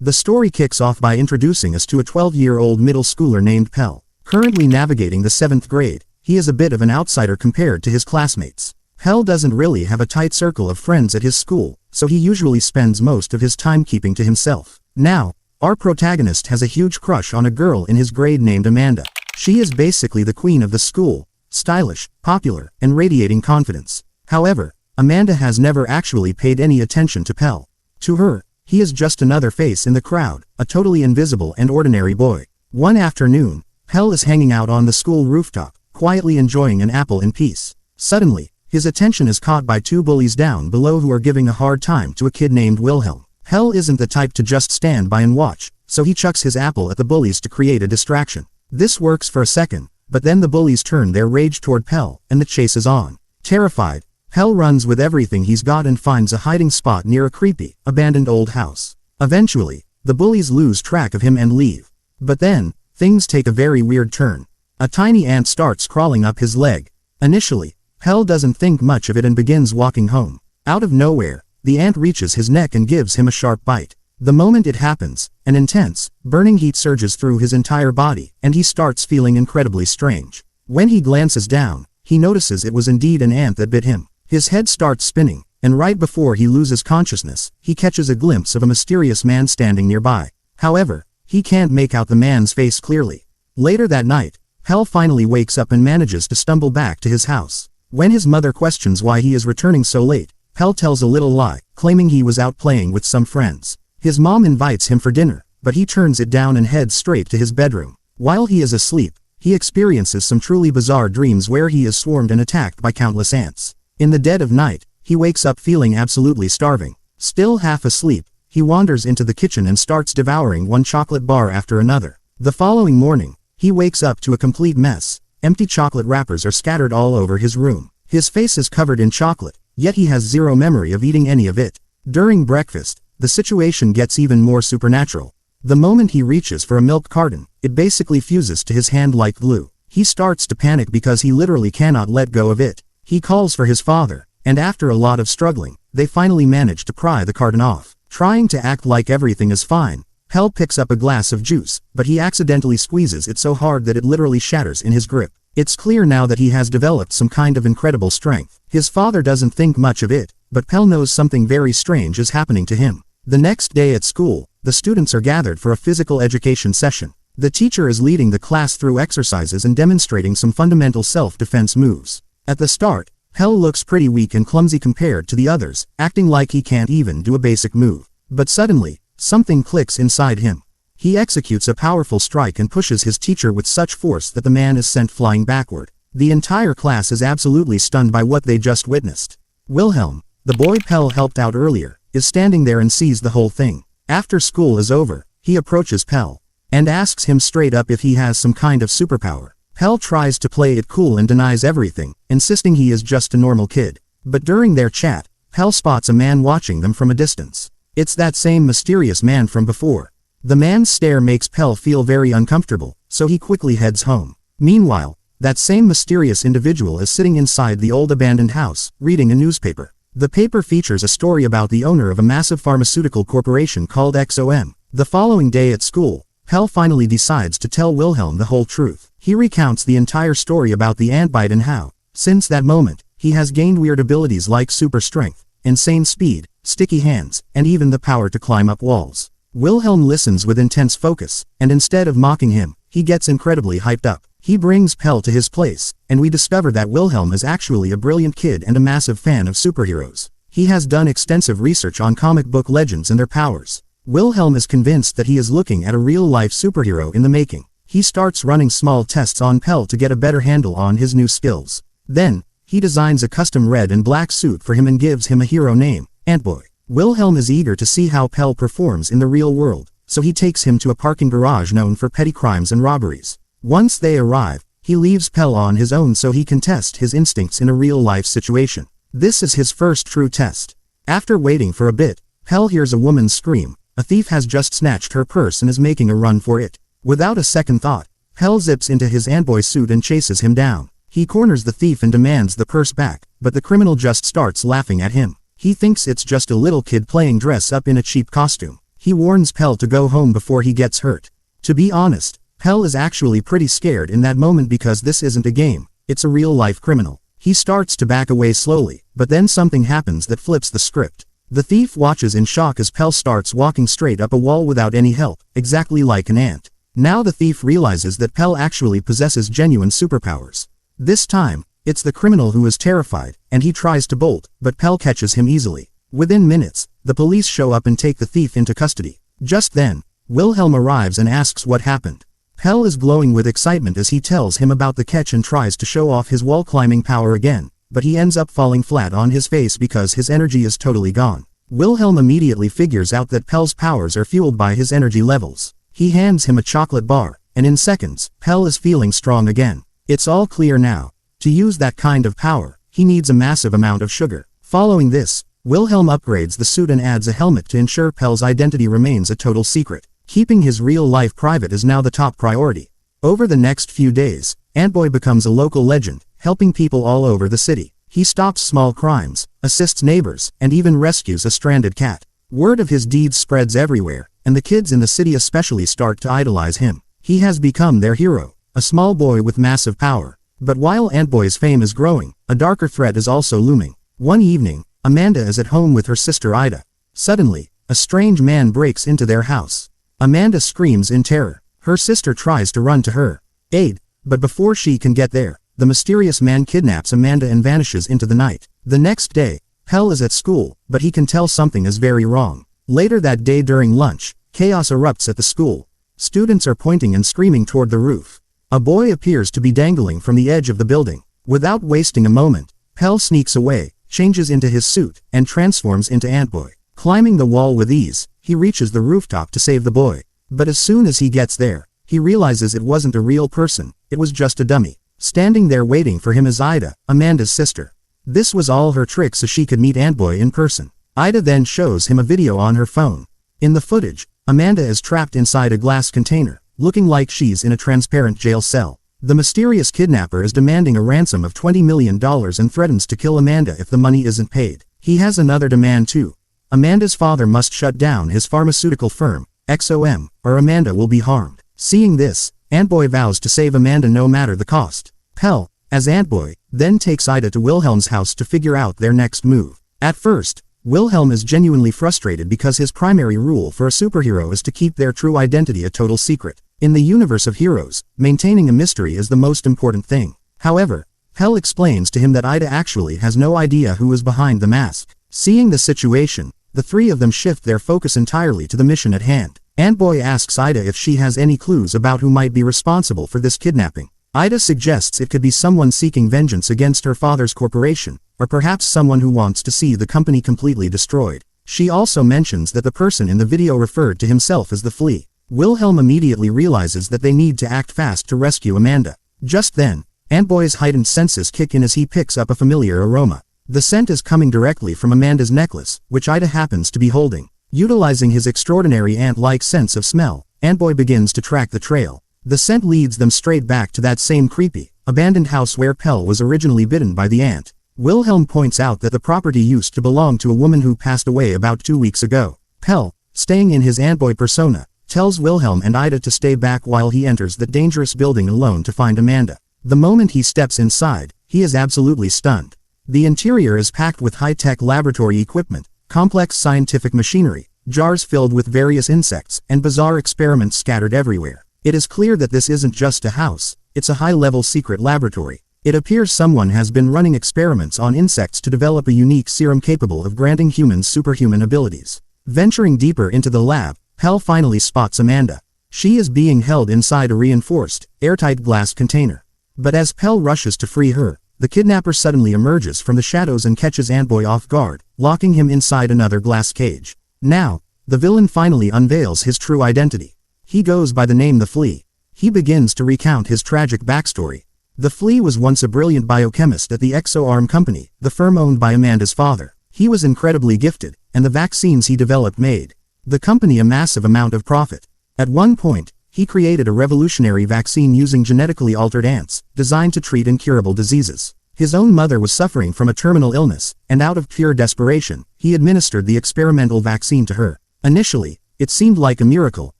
The story kicks off by introducing us to a 12-year-old middle schooler named Pell. Currently navigating the 7th grade, he is a bit of an outsider compared to his classmates. Pell doesn't really have a tight circle of friends at his school, so he usually spends most of his time keeping to himself. Now, our protagonist has a huge crush on a girl in his grade named Amanda. She is basically the queen of the school, stylish, popular, and radiating confidence. However, Amanda has never actually paid any attention to Pell. To her, he is just another face in the crowd, a totally invisible and ordinary boy. One afternoon, Pell is hanging out on the school rooftop, quietly enjoying an apple in peace. Suddenly, his attention is caught by two bullies down below who are giving a hard time to a kid named Wilhelm. Pell isn't the type to just stand by and watch, so he chucks his apple at the bullies to create a distraction. This works for a second, but then the bullies turn their rage toward Pell, and the chase is on. Terrified, Pell runs with everything he's got and finds a hiding spot near a creepy, abandoned old house. Eventually, the bullies lose track of him and leave. But then, things take a very weird turn. A tiny ant starts crawling up his leg. Initially, Pell doesn't think much of it and begins walking home. Out of nowhere, the ant reaches his neck and gives him a sharp bite. The moment it happens, an intense, burning heat surges through his entire body, and he starts feeling incredibly strange. When he glances down, he notices it was indeed an ant that bit him. His head starts spinning, and right before he loses consciousness, he catches a glimpse of a mysterious man standing nearby. However, he can't make out the man's face clearly. Later that night, Pell finally wakes up and manages to stumble back to his house. When his mother questions why he is returning so late, Pell tells a little lie, claiming he was out playing with some friends. His mom invites him for dinner, but he turns it down and heads straight to his bedroom. While he is asleep, he experiences some truly bizarre dreams where he is swarmed and attacked by countless ants. In the dead of night, he wakes up feeling absolutely starving. Still half asleep, he wanders into the kitchen and starts devouring one chocolate bar after another. The following morning, he wakes up to a complete mess. Empty chocolate wrappers are scattered all over his room. His face is covered in chocolate, yet he has zero memory of eating any of it. During breakfast, the situation gets even more supernatural. The moment he reaches for a milk carton, it basically fuses to his hand like glue. He starts to panic because he literally cannot let go of it. He calls for his father, and after a lot of struggling, they finally manage to pry the carton off. Trying to act like everything is fine, Pell picks up a glass of juice, but he accidentally squeezes it so hard that it literally shatters in his grip. It's clear now that he has developed some kind of incredible strength. His father doesn't think much of it, but Pell knows something very strange is happening to him. The next day at school, the students are gathered for a physical education session. The teacher is leading the class through exercises and demonstrating some fundamental self-defense moves. At the start, Pell looks pretty weak and clumsy compared to the others, acting like he can't even do a basic move. But suddenly, something clicks inside him. He executes a powerful strike and pushes his teacher with such force that the man is sent flying backward. The entire class is absolutely stunned by what they just witnessed. Wilhelm, the boy Pell helped out earlier, is standing there and sees the whole thing. After school is over, he approaches Pell and asks him straight up if he has some kind of superpower. Pell tries to play it cool and denies everything, insisting he is just a normal kid. But during their chat, Pell spots a man watching them from a distance. It's that same mysterious man from before. The man's stare makes Pell feel very uncomfortable, so he quickly heads home. Meanwhile, that same mysterious individual is sitting inside the old abandoned house, reading a newspaper. The paper features a story about the owner of a massive pharmaceutical corporation called XOM. The following day at school, Pell finally decides to tell Wilhelm the whole truth. He recounts the entire story about the ant bite and how, since that moment, he has gained weird abilities like super strength, insane speed, sticky hands, and even the power to climb up walls. Wilhelm listens with intense focus, and instead of mocking him, he gets incredibly hyped up. He brings Pell to his place, and we discover that Wilhelm is actually a brilliant kid and a massive fan of superheroes. He has done extensive research on comic book legends and their powers. Wilhelm is convinced that he is looking at a real-life superhero in the making. He starts running small tests on Pell to get a better handle on his new skills. Then, he designs a custom red and black suit for him and gives him a hero name, Antboy. Wilhelm is eager to see how Pell performs in the real world, so he takes him to a parking garage known for petty crimes and robberies. Once they arrive, he leaves Pell on his own so he can test his instincts in a real-life situation. This is his first true test. After waiting for a bit, Pell hears a woman scream. A thief has just snatched her purse and is making a run for it. Without a second thought, Pell zips into his Antboy suit and chases him down. He corners the thief and demands the purse back, but the criminal just starts laughing at him. He thinks it's just a little kid playing dress up in a cheap costume. He warns Pell to go home before he gets hurt. To be honest, Pell is actually pretty scared in that moment because this isn't a game, it's a real-life criminal. He starts to back away slowly, but then something happens that flips the script. The thief watches in shock as Pell starts walking straight up a wall without any help, exactly like an ant. Now the thief realizes that Pell actually possesses genuine superpowers. This time, it's the criminal who is terrified, and he tries to bolt, but Pell catches him easily. Within minutes, the police show up and take the thief into custody. Just then, Wilhelm arrives and asks what happened. Pell is glowing with excitement as he tells him about the catch and tries to show off his wall-climbing power again, but he ends up falling flat on his face because his energy is totally gone. Wilhelm immediately figures out that Pell's powers are fueled by his energy levels. He hands him a chocolate bar, and in seconds, Pell is feeling strong again. It's all clear now. To use that kind of power, he needs a massive amount of sugar. Following this, Wilhelm upgrades the suit and adds a helmet to ensure Pell's identity remains a total secret. Keeping his real life private is now the top priority. Over the next few days, Antboy becomes a local legend, helping people all over the city. He stops small crimes, assists neighbors, and even rescues a stranded cat. Word of his deeds spreads everywhere, and the kids in the city especially start to idolize him. He has become their hero, a small boy with massive power. But while Antboy's fame is growing, a darker threat is also looming. One evening, Amanda is at home with her sister Ida. Suddenly, a strange man breaks into their house. Amanda screams in terror. Her sister tries to run to her aid, but before she can get there, the mysterious man kidnaps Amanda and vanishes into the night. The next day, Pell is at school, but he can tell something is very wrong. Later that day during lunch, chaos erupts at the school. Students are pointing and screaming toward the roof. A boy appears to be dangling from the edge of the building. Without wasting a moment, Pell sneaks away, changes into his suit, and transforms into Antboy. Climbing the wall with ease, he reaches the rooftop to save the boy. But as soon as he gets there, he realizes it wasn't a real person, it was just a dummy. Standing there waiting for him is Ida, Amanda's sister. This was all her trick so she could meet Antboy in person. Ida then shows him a video on her phone. In the footage, Amanda is trapped inside a glass container, looking like she's in a transparent jail cell. The mysterious kidnapper is demanding a ransom of $20 million and threatens to kill Amanda if the money isn't paid. He has another demand too. Amanda's father must shut down his pharmaceutical firm, XOM, or Amanda will be harmed. Seeing this, Antboy vows to save Amanda no matter the cost. Pell, as Antboy, then takes Ida to Wilhelm's house to figure out their next move. At first, Wilhelm is genuinely frustrated because his primary rule for a superhero is to keep their true identity a total secret. In the universe of heroes, maintaining a mystery is the most important thing. However, Pell explains to him that Ida actually has no idea who is behind the mask. Seeing the situation, the three of them shift their focus entirely to the mission at hand. Antboy asks Ida if she has any clues about who might be responsible for this kidnapping. Ida suggests it could be someone seeking vengeance against her father's corporation, or perhaps someone who wants to see the company completely destroyed. She also mentions that the person in the video referred to himself as the Flea. Wilhelm immediately realizes that they need to act fast to rescue Amanda. Just then, Antboy's heightened senses kick in as he picks up a familiar aroma. The scent is coming directly from Amanda's necklace, which Ida happens to be holding. Utilizing his extraordinary ant-like sense of smell, Antboy begins to track the trail. The scent leads them straight back to that same creepy, abandoned house where Pell was originally bitten by the ant. Wilhelm points out that the property used to belong to a woman who passed away about 2 weeks ago. Pell, staying in his Antboy persona, tells Wilhelm and Ida to stay back while he enters the dangerous building alone to find Amanda. The moment he steps inside, he is absolutely stunned. The interior is packed with high-tech laboratory equipment, complex scientific machinery, jars filled with various insects, and bizarre experiments scattered everywhere. It is clear that this isn't just a house, it's a high-level secret laboratory. It appears someone has been running experiments on insects to develop a unique serum capable of granting humans superhuman abilities. Venturing deeper into the lab, Pell finally spots Amanda. She is being held inside a reinforced, airtight glass container. But as Pell rushes to free her, the kidnapper suddenly emerges from the shadows and catches Antboy off guard, locking him inside another glass cage. Now, the villain finally unveils his true identity. He goes by the name the Flea. He begins to recount his tragic backstory. The Flea was once a brilliant biochemist at the XOM company, the firm owned by Amanda's father. He was incredibly gifted, and the vaccines he developed made the company a massive amount of profit. At one point, he created a revolutionary vaccine using genetically altered ants, designed to treat incurable diseases. His own mother was suffering from a terminal illness, and out of pure desperation, he administered the experimental vaccine to her. Initially, It seemed like a miracle.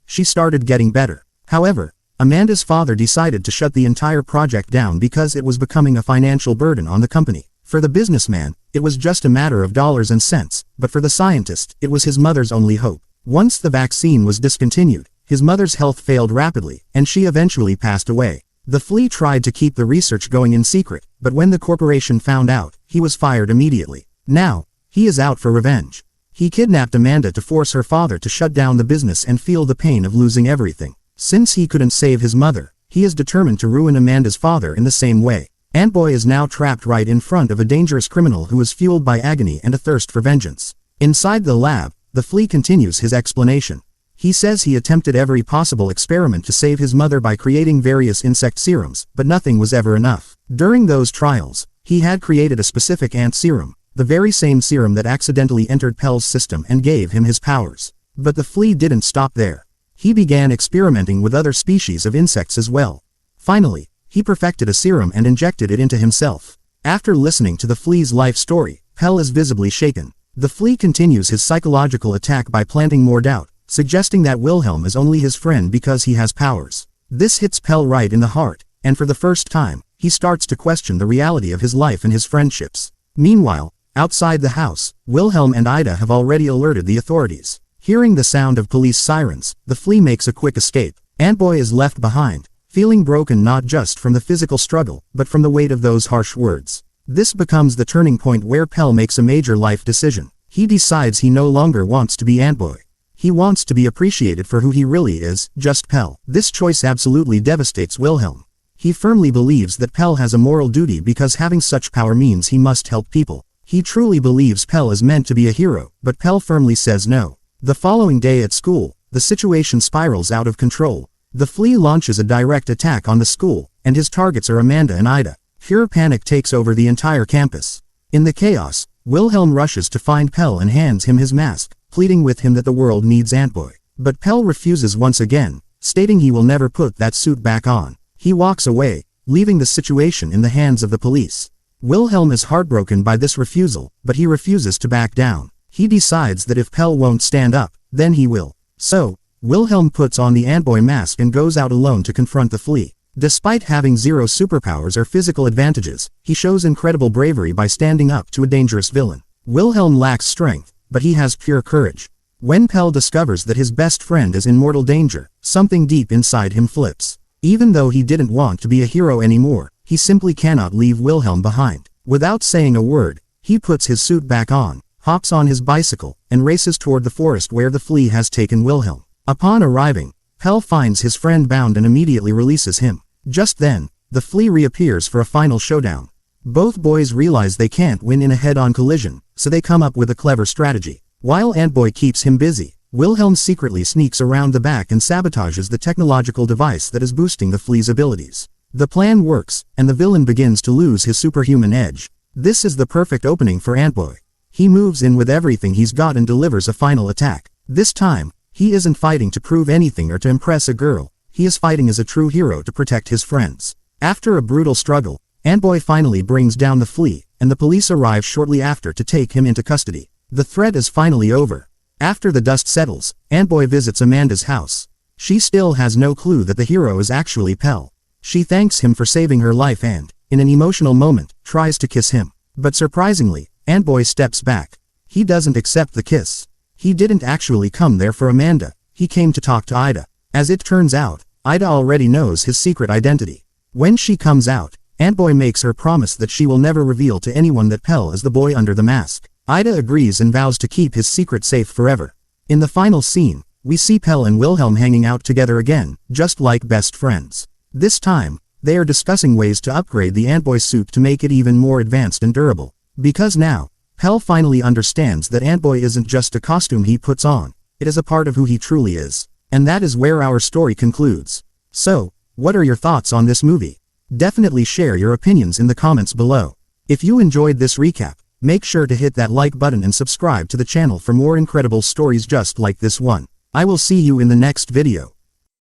She started getting better. However, Amanda's father decided to shut the entire project down because it was becoming a financial burden on the company. For the businessman, it was just a matter of dollars and cents, but for the scientist, it was his mother's only hope. Once the vaccine was discontinued, his mother's health failed rapidly, and she eventually passed away. The Flea tried to keep the research going in secret, but when the corporation found out, he was fired immediately. Now, he is out for revenge. He kidnapped Amanda to force her father to shut down the business and feel the pain of losing everything. Since he couldn't save his mother, he is determined to ruin Amanda's father in the same way. Antboy is now trapped right in front of a dangerous criminal who is fueled by agony and a thirst for vengeance. Inside the lab, the Flea continues his explanation. He says he attempted every possible experiment to save his mother by creating various insect serums, but nothing was ever enough. During those trials, he had created a specific ant serum, the very same serum that accidentally entered Pell's system and gave him his powers. But the Flea didn't stop there. He began experimenting with other species of insects as well. Finally, he perfected a serum and injected it into himself. After listening to the Flea's life story, Pell is visibly shaken. The Flea continues his psychological attack by planting more doubt, suggesting that Wilhelm is only his friend because he has powers. This hits Pell right in the heart, and for the first time, he starts to question the reality of his life and his friendships. Meanwhile, outside the house, Wilhelm and Ida have already alerted the authorities. Hearing the sound of police sirens, the Flea makes a quick escape. Antboy is left behind, feeling broken not just from the physical struggle, but from the weight of those harsh words. This becomes the turning point where Pell makes a major life decision. He decides he no longer wants to be Antboy. He wants to be appreciated for who he really is, just Pell. This choice absolutely devastates Wilhelm. He firmly believes that Pell has a moral duty because having such power means he must help people. He truly believes Pell is meant to be a hero, but Pell firmly says no. The following day at school, the situation spirals out of control. The Flea launches a direct attack on the school, and his targets are Amanda and Ida. Pure panic takes over the entire campus. In the chaos, Wilhelm rushes to find Pell and hands him his mask, pleading with him that the world needs Antboy. But Pell refuses once again, stating he will never put that suit back on. He walks away, leaving the situation in the hands of the police. Wilhelm is heartbroken by this refusal, but he refuses to back down. He decides that if Pell won't stand up, then he will. So, Wilhelm puts on the Antboy mask and goes out alone to confront the Flea. Despite having zero superpowers or physical advantages, he shows incredible bravery by standing up to a dangerous villain. Wilhelm lacks strength, but he has pure courage. When Pell discovers that his best friend is in mortal danger, something deep inside him flips. Even though he didn't want to be a hero anymore, he simply cannot leave Wilhelm behind. Without saying a word, he puts his suit back on, hops on his bicycle, and races toward the forest where the Flea has taken Wilhelm. Upon arriving, Pell finds his friend bound and immediately releases him. Just then, the Flea reappears for a final showdown. Both boys realize they can't win in a head-on collision, so they come up with a clever strategy. While Antboy keeps him busy, Wilhelm secretly sneaks around the back and sabotages the technological device that is boosting the Flea's abilities. The plan works, and the villain begins to lose his superhuman edge. This is the perfect opening for Antboy. He moves in with everything he's got and delivers a final attack. This time, he isn't fighting to prove anything or to impress a girl. He is fighting as a true hero to protect his friends. After a brutal struggle, Antboy finally brings down the Flea, and the police arrive shortly after to take him into custody. The threat is finally over. After the dust settles, Antboy visits Amanda's house. She still has no clue that the hero is actually Pell. She thanks him for saving her life and, in an emotional moment, tries to kiss him. But surprisingly, Antboy steps back. He doesn't accept the kiss. He didn't actually come there for Amanda. He came to talk to Ida. As it turns out, Ida already knows his secret identity. When she comes out, Antboy makes her promise that she will never reveal to anyone that Pell is the boy under the mask. Ida agrees and vows to keep his secret safe forever. In the final scene, we see Pell and Wilhelm hanging out together again, just like best friends. This time, they are discussing ways to upgrade the Antboy suit to make it even more advanced and durable. Because now, Pell finally understands that Antboy isn't just a costume he puts on, it is a part of who he truly is. And that is where our story concludes. So, what are your thoughts on this movie? Definitely share your opinions in the comments below. If you enjoyed this recap, make sure to hit that like button and subscribe to the channel for more incredible stories just like this one. I will see you in the next video.